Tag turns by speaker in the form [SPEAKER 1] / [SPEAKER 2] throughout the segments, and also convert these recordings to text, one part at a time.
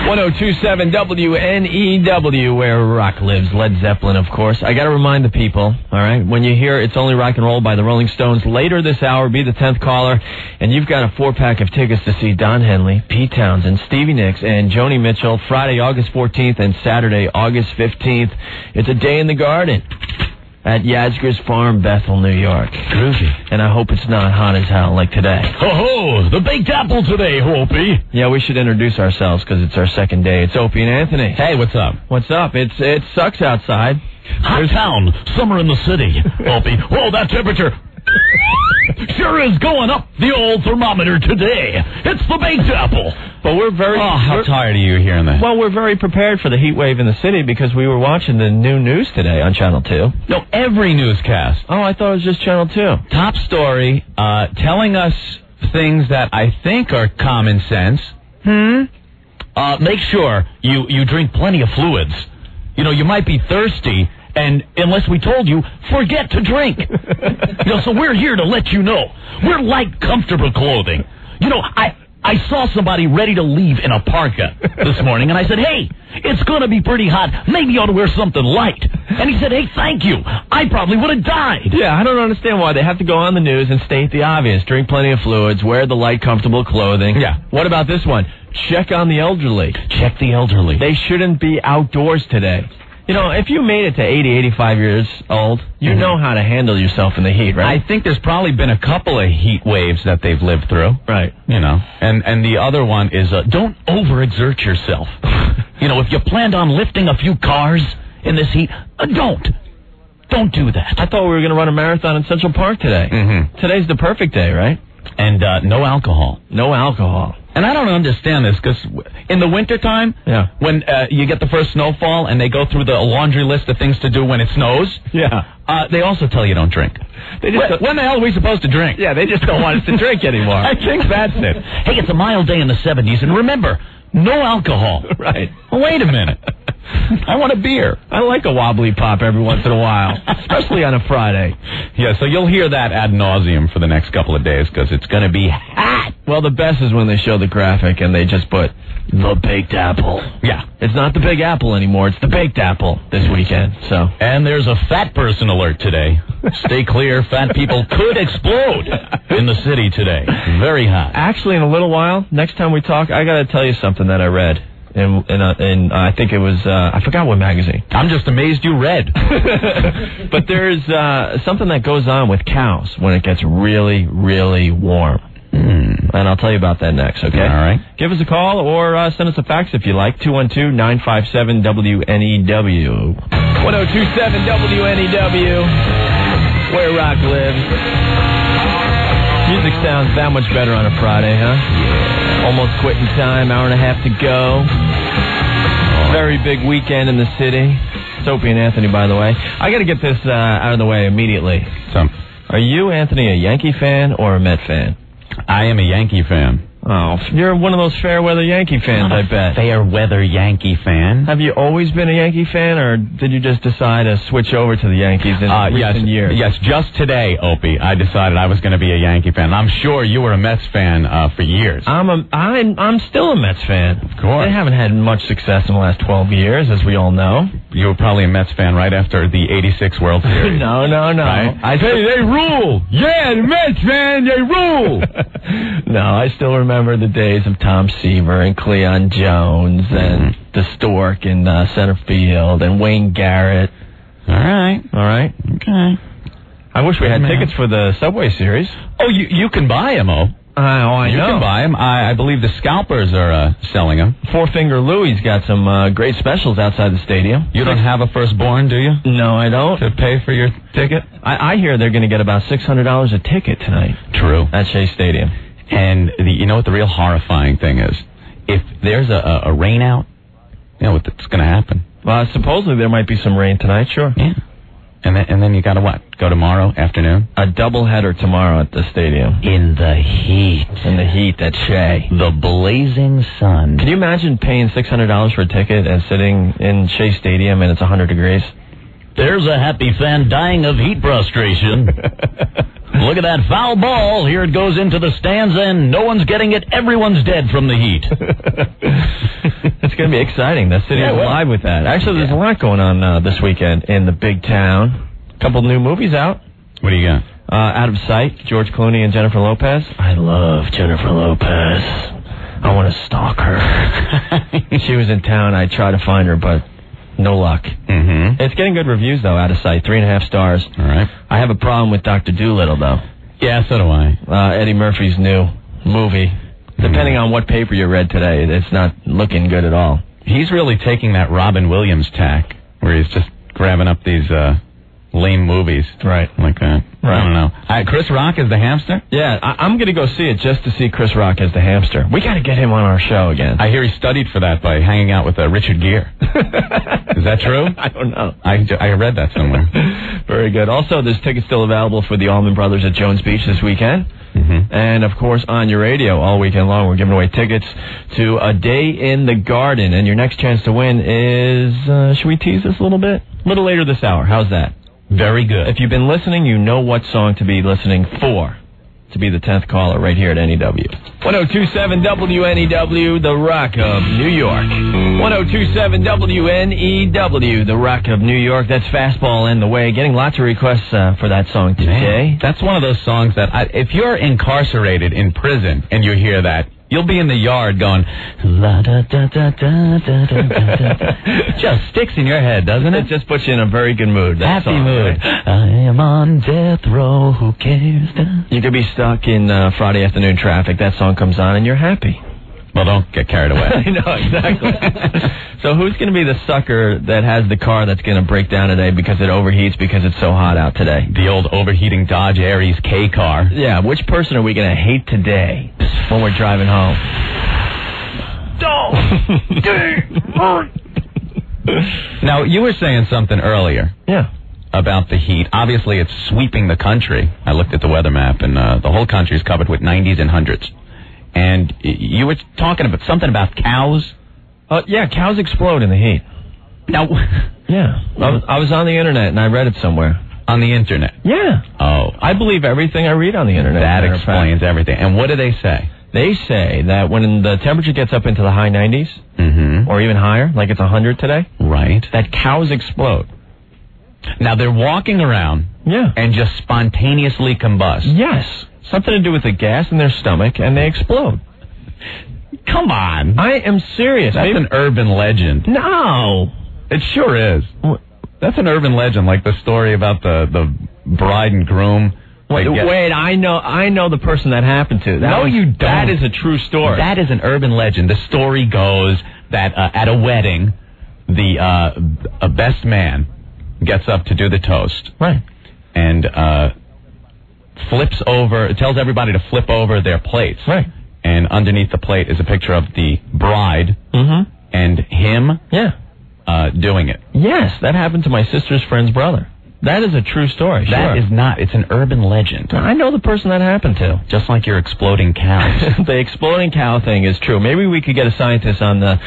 [SPEAKER 1] 1027 WNEW, where rock lives. Led Zeppelin, of course. I got to remind the people, all right, when you hear It's Only Rock and Roll by the Rolling Stones, later this hour, be the 10th caller, and you've got a 4-pack of tickets to see Don Henley, Pete Townsend, Stevie Nicks, and Joni Mitchell, Friday, August 14th, and Saturday, August 15th. It's a day in the garden at Yadgers Farm, Bethel, New York. Groovy. And I hope it's not hot as hell like today.
[SPEAKER 2] Ho-ho, the baked apple today, Opie.
[SPEAKER 1] Yeah, we should introduce ourselves because it's our second day. It's Opie and Anthony.
[SPEAKER 2] Hey, what's up?
[SPEAKER 1] What's up? It sucks outside.
[SPEAKER 2] Hot town, summer in the city, Opie. Whoa, that temperature sure is going up the old thermometer today. It's the baked apple.
[SPEAKER 1] But we're very...
[SPEAKER 2] Oh, how tired are you hearing that?
[SPEAKER 1] Well, we're very prepared for the heat wave in the city because we were watching the new news today on Channel 2.
[SPEAKER 2] No, every newscast.
[SPEAKER 1] Oh, I thought it was just Channel 2.
[SPEAKER 2] Top story, telling us things that I think are common sense. Make sure you drink plenty of fluids. You know, you might be thirsty, and unless we told you, forget to drink. So we're here to let you know. We're light, comfortable clothing. You know, I saw somebody ready to leave in a parka this morning, and I said, hey, it's going to be pretty hot. Maybe you ought to wear something light. And he said, hey, thank you. I probably would have died.
[SPEAKER 1] Yeah, I don't understand why they have to go on the news and state the obvious. Drink plenty of fluids, wear the light, comfortable clothing.
[SPEAKER 2] Yeah.
[SPEAKER 1] What about this one? Check on the elderly.
[SPEAKER 2] Check the elderly.
[SPEAKER 1] They shouldn't be outdoors today. You know, if you made it to 80, 85 years old, you know how to handle yourself in the heat, right?
[SPEAKER 2] I think there's probably been a couple of heat waves that they've lived through.
[SPEAKER 1] Right.
[SPEAKER 2] You know, and the other one is don't overexert yourself. You know, if you planned on lifting a few cars in this heat, don't do that.
[SPEAKER 1] I thought we were going to run a marathon in Central Park today.
[SPEAKER 2] Mm-hmm.
[SPEAKER 1] Today's the perfect day, right?
[SPEAKER 2] And no alcohol.
[SPEAKER 1] No alcohol.
[SPEAKER 2] And I don't understand this, because in the wintertime, when you get the first snowfall and they go through the laundry list of things to do when it snows, they also tell you don't drink. When the hell are we supposed to drink?
[SPEAKER 1] Yeah, they just don't want us to drink anymore.
[SPEAKER 2] I think that's it. Hey, it's a mild day in the 70s, and remember, no alcohol.
[SPEAKER 1] Right.
[SPEAKER 2] Well, wait a minute. I want a beer.
[SPEAKER 1] I like a wobbly pop every once in a while, especially on a Friday.
[SPEAKER 2] Yeah, so you'll hear that ad nauseum for the next couple of days because it's going to be hot.
[SPEAKER 1] Well, the best is when they show the graphic and they just put the baked apple.
[SPEAKER 2] Yeah.
[SPEAKER 1] It's not the Big Apple anymore. It's the baked apple this weekend. So.
[SPEAKER 2] And there's a fat person alert today. Stay clear. Fat people could explode in the city today. Very hot.
[SPEAKER 1] Actually, in a little while, next time we talk, I got to tell you something that I read. In I think it was, I forgot what magazine.
[SPEAKER 2] I'm just amazed you read.
[SPEAKER 1] But there's something that goes on with cows when it gets really, really warm. And I'll tell you about that next, okay?
[SPEAKER 2] All right.
[SPEAKER 1] Give us a call or send us a fax if you like, 212-957-WNEW. 1027 WNEW, where rock lives. Music sounds that much better on a Friday, huh? Yeah. Almost quitting time, hour and a half to go. Very big weekend in the city. It's Opie and Anthony, by the way. I got to get this out of the way immediately.
[SPEAKER 2] So,
[SPEAKER 1] are you, Anthony, a Yankee fan or a Met fan?
[SPEAKER 2] I am a Yankee fan.
[SPEAKER 1] Oh, you're one of those fair-weather Yankee fans, I bet.
[SPEAKER 2] Fair-weather Yankee fan.
[SPEAKER 1] Have you always been a Yankee fan, or did you just decide to switch over to the Yankees in recent years?
[SPEAKER 2] Yes, just today, Opie, I decided I was going to be a Yankee fan. I'm sure you were a Mets fan for years.
[SPEAKER 1] I'm still a Mets fan.
[SPEAKER 2] Of course.
[SPEAKER 1] They haven't had much success in the last 12 years, as we all know.
[SPEAKER 2] You were probably a Mets fan right after the '86 World Series.
[SPEAKER 1] No.
[SPEAKER 2] Right?
[SPEAKER 1] They rule. Yeah, the Mets, man, they rule. No, I still remember the days of Tom Seaver and Cleon Jones and the Stork in center field and Wayne Garrett.
[SPEAKER 2] All right. Okay.
[SPEAKER 1] I wish we had tickets for the Subway Series.
[SPEAKER 2] Oh, you can buy them,
[SPEAKER 1] I
[SPEAKER 2] You
[SPEAKER 1] know.
[SPEAKER 2] can buy them. I believe the scalpers are selling them.
[SPEAKER 1] Four Finger Louie's got some great specials outside the stadium.
[SPEAKER 2] You don't have a firstborn, do you?
[SPEAKER 1] No, I don't.
[SPEAKER 2] To pay for your ticket?
[SPEAKER 1] I hear they're going to get about $600 a ticket tonight.
[SPEAKER 2] True.
[SPEAKER 1] At Shea Stadium.
[SPEAKER 2] And you know what the real horrifying thing is? If there's a rain out, you know what's going to happen.
[SPEAKER 1] Well, supposedly there might be some rain tonight, sure.
[SPEAKER 2] Yeah. And then you got to what? Go tomorrow afternoon?
[SPEAKER 1] A doubleheader tomorrow at the stadium.
[SPEAKER 2] In the heat.
[SPEAKER 1] At Shea.
[SPEAKER 2] The blazing sun.
[SPEAKER 1] Can you imagine paying $600 for a ticket and sitting in Shea Stadium and it's 100 degrees?
[SPEAKER 2] There's a happy fan dying of heat frustration. Look at that foul ball. Here it goes into the stands, and no one's getting it. Everyone's dead from the heat.
[SPEAKER 1] It's going going to be exciting. The city is live with that. Actually, there's a lot going on this weekend in the big town. A couple new movies out.
[SPEAKER 2] What do you got?
[SPEAKER 1] Out of Sight, George Clooney and Jennifer Lopez. I love Jennifer Lopez. I want to stalk her. She was in town. I tried to find her, but no luck.
[SPEAKER 2] Mm-hmm.
[SPEAKER 1] It's getting good reviews, though, Out of Sight. 3.5 stars.
[SPEAKER 2] All right.
[SPEAKER 1] I have a problem with Dr. Doolittle, though.
[SPEAKER 2] Yeah, so do I.
[SPEAKER 1] Eddie Murphy's new movie. Depending on what paper you read today, it's not looking good at all.
[SPEAKER 2] He's really taking that Robin Williams tack, where he's just grabbing up these lame movies.
[SPEAKER 1] Right.
[SPEAKER 2] Like that.
[SPEAKER 1] Right.
[SPEAKER 2] I don't know. Chris Rock as the hamster?
[SPEAKER 1] Yeah, I'm going to go see it just to see Chris Rock as the hamster. We got to get him on our show again.
[SPEAKER 2] I hear he studied for that by hanging out with Richard Gere. Is that true?
[SPEAKER 1] I don't know.
[SPEAKER 2] I read that somewhere.
[SPEAKER 1] Very good. Also, there's tickets still available for the Allman Brothers at Jones Beach this weekend.
[SPEAKER 2] Mm-hmm.
[SPEAKER 1] And, of course, on your radio all weekend long, we're giving away tickets to A Day in the Garden. And your next chance to win is, should we tease this a little bit? A little later this hour. How's that?
[SPEAKER 2] Very good.
[SPEAKER 1] If you've been listening, you know what song to be listening for. To be the 10th caller right here at NEW. 1027 WNEW, The Rock of New York. 1027 WNEW, The Rock of New York. That's Fastball in the Way. Getting lots of requests for that song today.
[SPEAKER 2] Man, that's one of those songs that, if you're incarcerated in prison and you hear that, you'll be in the yard going, la da da da da da da da. Just sticks in your head, doesn't it?
[SPEAKER 1] It just puts you in a very good mood.
[SPEAKER 2] Happy
[SPEAKER 1] song,
[SPEAKER 2] mood.
[SPEAKER 1] Right?
[SPEAKER 2] I am on death row, who cares?
[SPEAKER 1] You could be stuck in Friday afternoon traffic. That song comes on and you're happy.
[SPEAKER 2] Well, don't get carried away.
[SPEAKER 1] I know, exactly. So who's going to be the sucker that has the car that's going to break down today because it overheats because it's so hot out today?
[SPEAKER 2] The old overheating Dodge Aries K car.
[SPEAKER 1] Yeah, which person are we going to hate today when we're driving home?
[SPEAKER 2] Now, you were saying something earlier.
[SPEAKER 1] Yeah.
[SPEAKER 2] About the heat. Obviously, it's sweeping the country. I looked at the weather map, and the whole country is covered with 90s and 100s. And you were talking about something about cows?
[SPEAKER 1] Yeah, cows explode in the heat.
[SPEAKER 2] Now,
[SPEAKER 1] yeah. I was on the internet, and I read it somewhere.
[SPEAKER 2] On the internet?
[SPEAKER 1] Yeah.
[SPEAKER 2] Oh.
[SPEAKER 1] I believe everything I read on the internet.
[SPEAKER 2] That explains everything. And what do they say?
[SPEAKER 1] They say that when the temperature gets up into the high 90s, or even higher, like it's 100 today,
[SPEAKER 2] right,
[SPEAKER 1] that cows explode.
[SPEAKER 2] Now, they're walking around and just spontaneously combust.
[SPEAKER 1] Yes. Something to do with the gas in their stomach, and they explode.
[SPEAKER 2] Come on.
[SPEAKER 1] I am serious.
[SPEAKER 2] That's an urban legend.
[SPEAKER 1] No.
[SPEAKER 2] It sure is. That's an urban legend, like the story about the bride and groom.
[SPEAKER 1] Wait, I know the person that happened to.
[SPEAKER 2] You don't.
[SPEAKER 1] That is a true story.
[SPEAKER 2] That is an urban legend. The story goes that at a wedding, a best man gets up to do the toast.
[SPEAKER 1] Right.
[SPEAKER 2] And tells everybody to flip over their plates.
[SPEAKER 1] Right.
[SPEAKER 2] And underneath the plate is a picture of the bride and him doing it.
[SPEAKER 1] Yes, that happened to my sister's friend's brother. That is a true story.
[SPEAKER 2] That is not. It's an urban legend.
[SPEAKER 1] I know the person that happened to.
[SPEAKER 2] Just like your exploding cows.
[SPEAKER 1] The exploding cow thing is true. Maybe we could get a scientist on the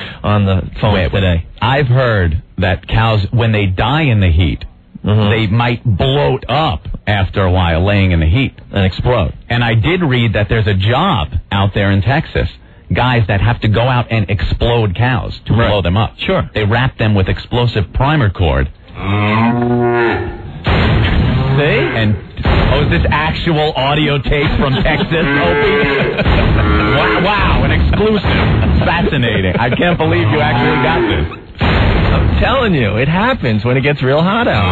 [SPEAKER 1] phone today.
[SPEAKER 2] I've heard that cows, when they die in the heat, they might bloat up after a while laying in the heat.
[SPEAKER 1] And explode.
[SPEAKER 2] And I did read that there's a job out there in Texas, guys that have to go out and explode cows to blow them up.
[SPEAKER 1] Sure.
[SPEAKER 2] They wrap them with explosive primer cord.
[SPEAKER 1] See?
[SPEAKER 2] And, is this actual audio tape from Texas, Opie? Wow, an exclusive. Fascinating. I can't believe you actually got this.
[SPEAKER 1] I'm telling you, it happens when it gets real hot out.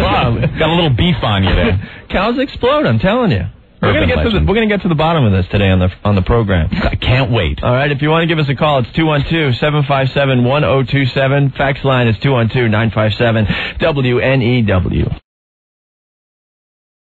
[SPEAKER 2] Wow, got a little beef on you there.
[SPEAKER 1] Cows explode, I'm telling you. We're gonna get to the bottom of this today on the program.
[SPEAKER 2] I can't wait.
[SPEAKER 1] All right, if you want to give us a call, it's 212-757-1027. Fax line is 212-957-WNEW.